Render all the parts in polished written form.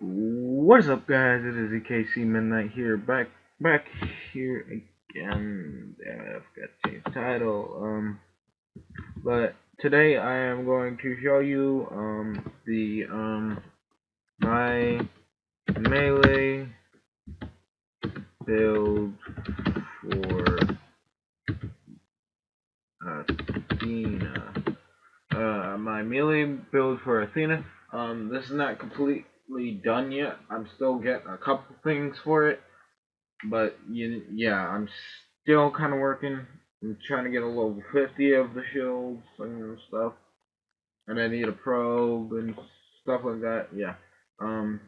What is up, guys? It is EKC Midnight here, back here again. Damn it, I forgot to change the title. But today I am going to show you the my melee build for Athena. My melee build for Athena. This is not completely done yet. I'm still getting a couple things for it. But yeah, I'm still kind of working. I'm trying to get a level 50 of the shields and stuff, and I need a probe and stuff like that. Yeah. Um.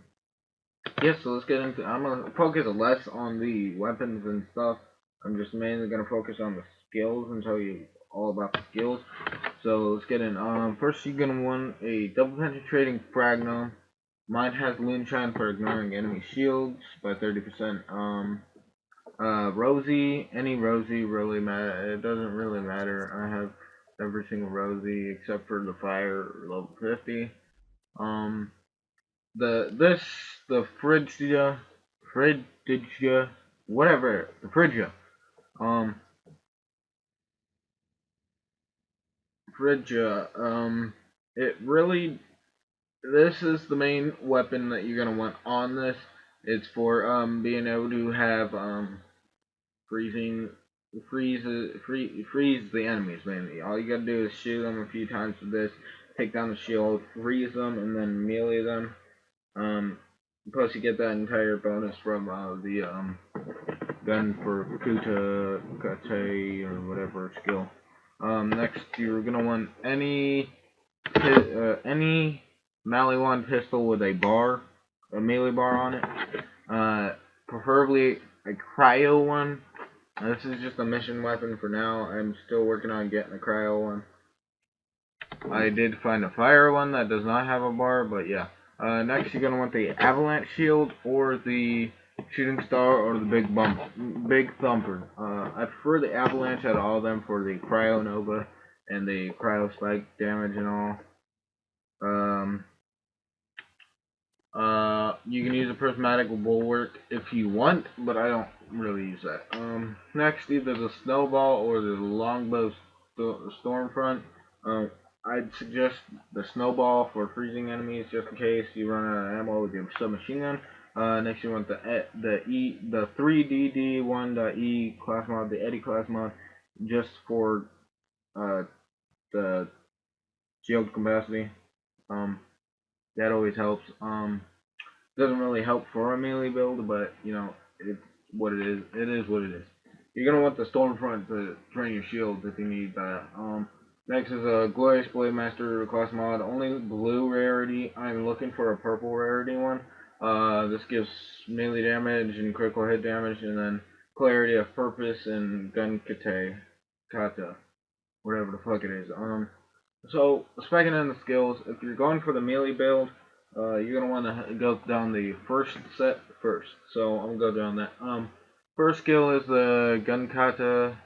Yeah. So let's get into. I'm gonna focus less on the weapons and stuff. I'm just mainly gonna focus on the skills and tell you all about the skills. So let's get in. First you're gonna want a double penetrating fragment. Mine has moonshine for ignoring enemy shields by 30%. Rosie, any Rosie really matter. It doesn't really matter. I have every single Rosie except for the fire level 50. Um, the Phrygia, whatever, the Phrygia. Um, Phrygia. It really. This is the main weapon that you're gonna want on this. It's for being able to have freezing freeze the enemies mainly. All you gotta do is shoot them a few times with this, take down the shield, freeze them, and then melee them. Plus you get that entire bonus from the gun for Kuta Kate or whatever skill. Next you're gonna want any Maliwan pistol with a melee bar on it. Preferably a cryo one. This is just a mission weapon for now. I'm still working on getting a cryo one. I did find a fire one that does not have a bar, but yeah. Next, you're gonna want the avalanche shield or the shooting star or the big thumper. I prefer the avalanche out of all of them for the cryo nova and the cryo spike damage and all. You can use a prismatic bulwark if you want, but I don't really use that. Next, either the snowball or the longbow stormfront. I'd suggest the snowball for freezing enemies, just in case you run out of ammo with your submachine gun. Next, you want the 3DD1.E class mod, the Eddie class mod, just for the shield capacity. That always helps. Doesn't really help for a melee build, but you know, it's what it is. It is what it is. You're gonna want the Stormfront to train your shields if you need that. Next is a Glorious Blade Master class mod, only blue rarity. I'm looking for a purple rarity one. This gives melee damage and critical hit damage, and then clarity of purpose and gun kata, whatever the fuck it is. So speaking on the skills, if you're going for the melee build, you're gonna want to go down the first set first. So I'm gonna go down that. First skill is the gun kata.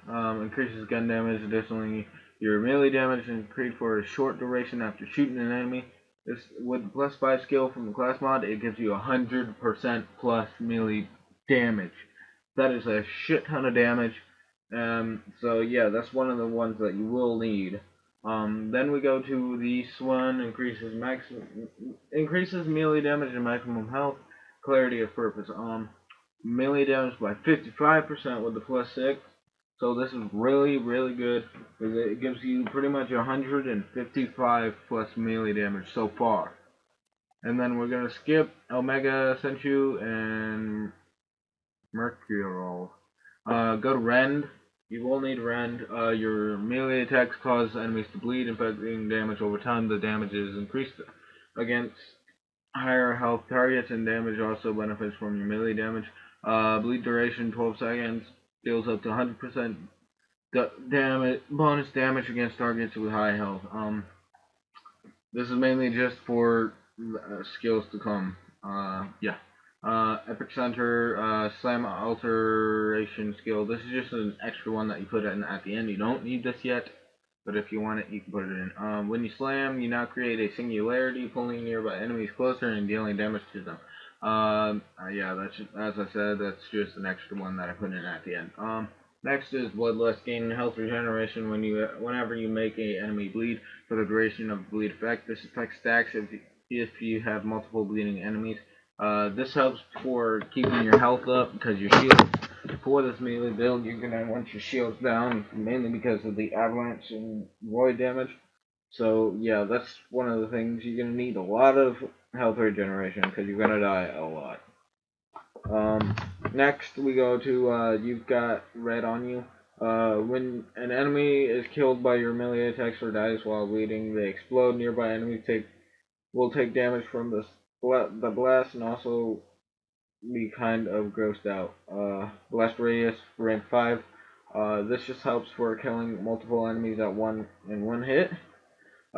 Increases gun damage. Additionally, your melee damage is increased for a short duration after shooting an enemy. This with the +5 skill from the class mod, it gives you 100% plus melee damage. That is a shit ton of damage. So yeah, that's one of the ones that you will need. Then we go to this one, increases melee damage and maximum health, clarity of purpose. Melee damage by 55% with the +6. So this is really, really good because it gives you pretty much 155 plus melee damage so far. And then we're gonna skip Omega Senchu and Mercurial. Go to Rend. You will need Rend. Your melee attacks cause enemies to bleed, inflicting damage over time. The damage is increased against higher health targets, and damage also benefits from your melee damage. Bleed duration 12 seconds. Deals up to 100% damage, bonus damage against targets with high health. This is mainly just for skills to come. Yeah. Epic Center, Slam Alteration skill. This is just an extra one that you put in at the end. You don't need this yet. but if you want it, you can put it in. When you slam, you now create a singularity, pulling nearby enemies closer and dealing damage to them. Yeah, that's just, as I said, that's just an extra one that I put in at the end. Next is Bloodlust, gain health regeneration whenever you make a enemy bleed for the duration of the bleed effect. This effect stacks if you have multiple bleeding enemies. This helps for keeping your health up because your shield for this melee build, you're gonna want your shields down mainly because of the avalanche and void damage. So yeah, that's one of the things you're gonna need a lot of health regeneration because you're gonna die a lot. Next we go to you've got red on you. When an enemy is killed by your melee attacks or dies while bleeding, they explode. Nearby enemies will take damage from the blast and also be kind of grossed out. Blast radius rank 5. This just helps for killing multiple enemies in one hit.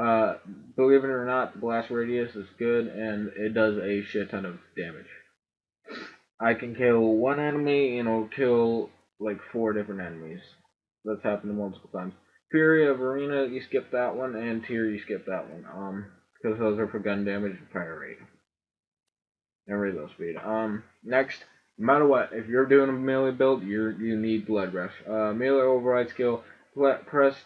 Uh, Believe it or not, the blast radius is good and it does a shit ton of damage. I can kill one enemy and it'll kill like 4 different enemies. That's happened multiple times. Fury of Arena, you skip that one, and Tier, you skip that one. Because those are for gun damage and fire rate and reload speed. Next, no matter what, if you're doing a melee build, you need Blood Rush. Melee override skill. Press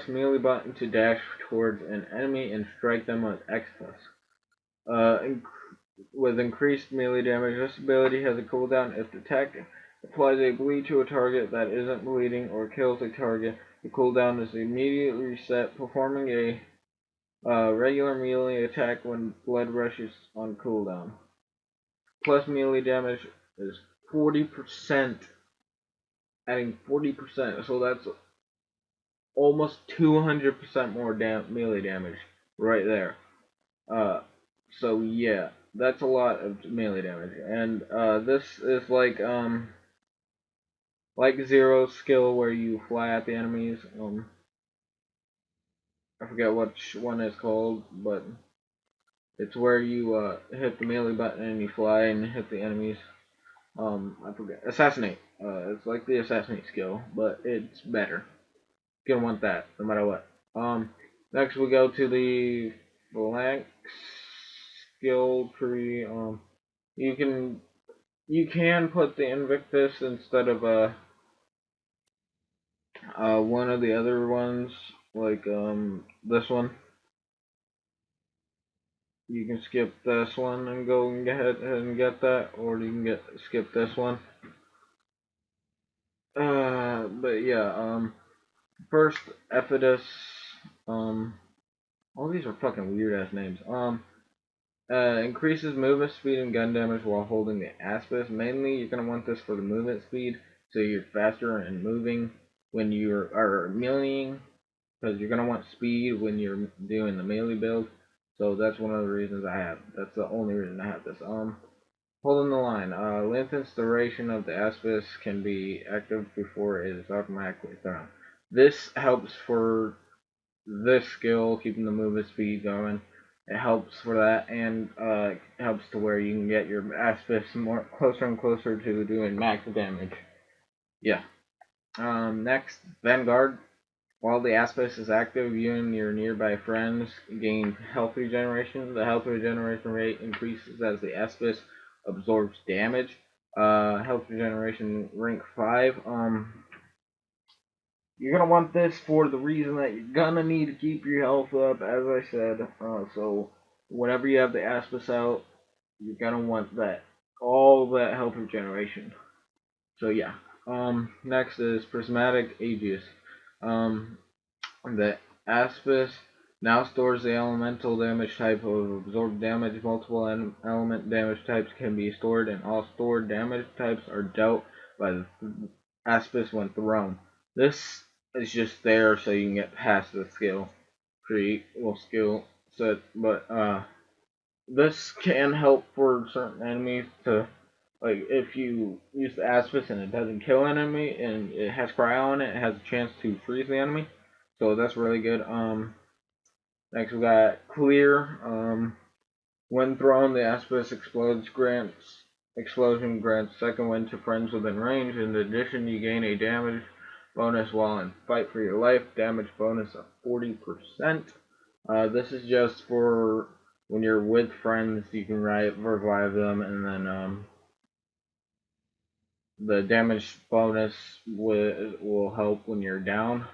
melee button to dash towards an enemy and strike them with X plus. With increased melee damage, this ability has a cooldown. If the attack applies a bleed to a target that isn't bleeding or kills a target, the cooldown is immediately reset. Performing a regular melee attack when Blood Rush is on cooldown. Plus melee damage is 40%, adding 40%, so that's almost 200% more melee damage right there. So yeah, that's a lot of melee damage, and this is like Zero's skill where you fly at the enemies. I forget which one it's called, but it's where you hit the melee button and you fly and hit the enemies. I forget. Assassinate. It's like the assassinate skill, but it's better. You're gonna want that no matter what. Next we go to the blank skill tree. You can put the Invictus instead of one of the other ones, like this one. You can skip this one and go and get ahead and get that, or you can skip this one. But yeah, first Epidus, all these are fucking weird ass names. Increases movement speed and gun damage while holding the Aspis. Mainly, you're gonna want this for the movement speed, so you're faster and moving when you are meleeing, because you're gonna want speed when you're doing the melee build. So that's one of the reasons I have. That's the only reason I have this. Holding the line. Lengthens duration of the Aspis can be active before it is automatically thrown. This helps for this skill, keeping the movement speed going. It helps for that, and helps to where you can get your Aspis more closer and closer to doing max damage. Yeah. Next, Vanguard. While the Aspis is active, you and your nearby friends gain health regeneration. The health regeneration rate increases as the Aspis absorbs damage. Health regeneration rank 5. You're gonna want this for the reason that you're gonna need to keep your health up, as I said. So whenever you have the Aspis out, you're gonna want that all that health regeneration. So yeah. Next is Prismatic Aegis. The Aspis now stores the elemental damage type of absorbed damage. Multiple element damage types can be stored, and all stored damage types are dealt by the Aspis when thrown. This is just there so you can get past the skill tree, skill set, but this can help for certain enemies to, like, if you use the Aspis and it doesn't kill an enemy and it has cryo on it, it has a chance to freeze the enemy. So that's really good. Next we got Clear. When thrown, the Aspis explosion grants second wind to friends within range. In addition, you gain a damage bonus while in fight for your life, damage bonus of 40%. This is just for when you're with friends, you can revive them, and then the damage bonus will help when you're down.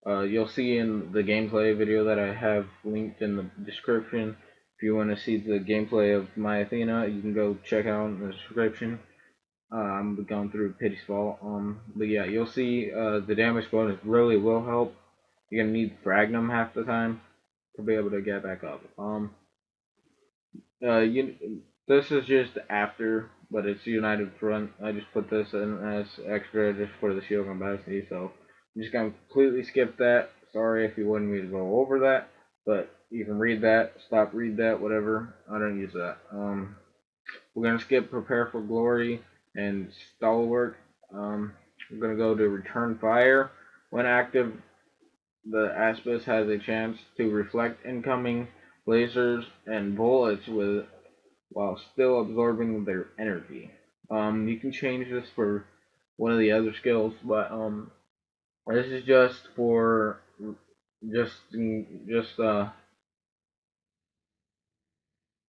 You'll see in the gameplay video that I have linked in the description. If you want to see the gameplay of my Athena, you can go check out in the description. I'm going through Pity's Fall. But yeah, you'll see the damage bonus really will help. You're gonna need Fragnum half the time to be able to get back up. This is just after, but it's United Front. I just put this in as extra just for the shield capacity, so I'm just gonna completely skip that. Sorry if you wanted me to go over that, but you can read that, stop, read that, whatever. I don't use that. We're gonna skip Prepare for Glory and Stalwart. We're gonna go to Return Fire. When active, the Aspis has a chance to reflect incoming lasers and bullets with while still absorbing their energy. You can change this for one of the other skills, but this is just for just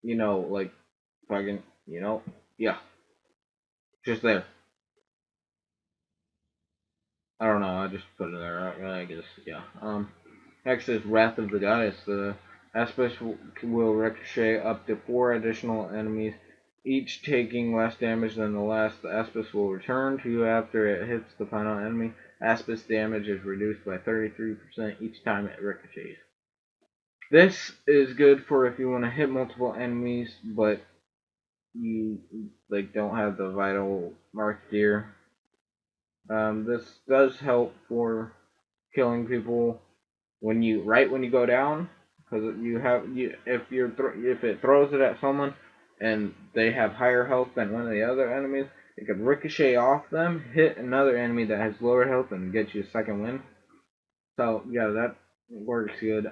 like fucking yeah, just there. I don't know. I just put it there. I guess yeah. Next is Wrath of the Goddess. The aspect will ricochet up to 4 additional enemies, each taking less damage than the last. The aspect will return to you after it hits the final enemy. Aspect damage is reduced by 33% each time it ricochets. This is good for if you want to hit multiple enemies, but you don't have the vital marketeer. This does help for killing people when you go down, because if it throws it at someone and they have higher health than one of the other enemies, it could ricochet off them, hit another enemy that has lower health, and get you a second win. So yeah, that works good.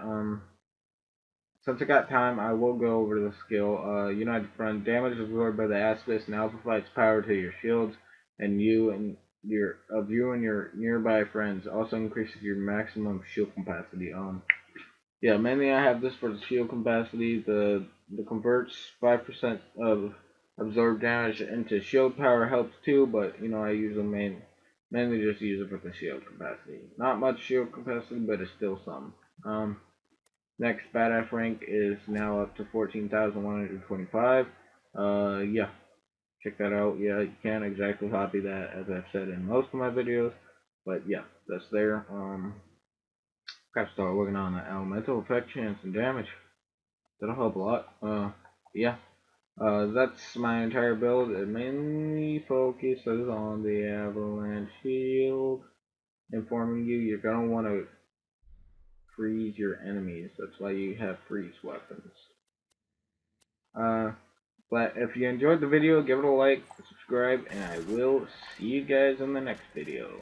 Since I got time, I will go over the skill. United Front, damage absorbed by the Aspis now provides power to your shields, and you and your nearby friends. Also increases your maximum shield capacity. Yeah, mainly I have this for the shield capacity. The converts 5% of absorbed damage into shield power helps too, but I usually mainly just use it for the shield capacity. Not much shield capacity, but it's still some. Next badass rank is now up to 14,125. Yeah, check that out. Yeah, you can't exactly copy that as I've said in most of my videos, but yeah, that's there. Gotta start working on the elemental effect chance and damage. That'll help a lot. Yeah. That's my entire build. It mainly focuses on the avalanche shield, informing you you're gonna want to freeze your enemies. That's why you have freeze weapons. But if you enjoyed the video, give it a like, subscribe, and I will see you guys in the next video.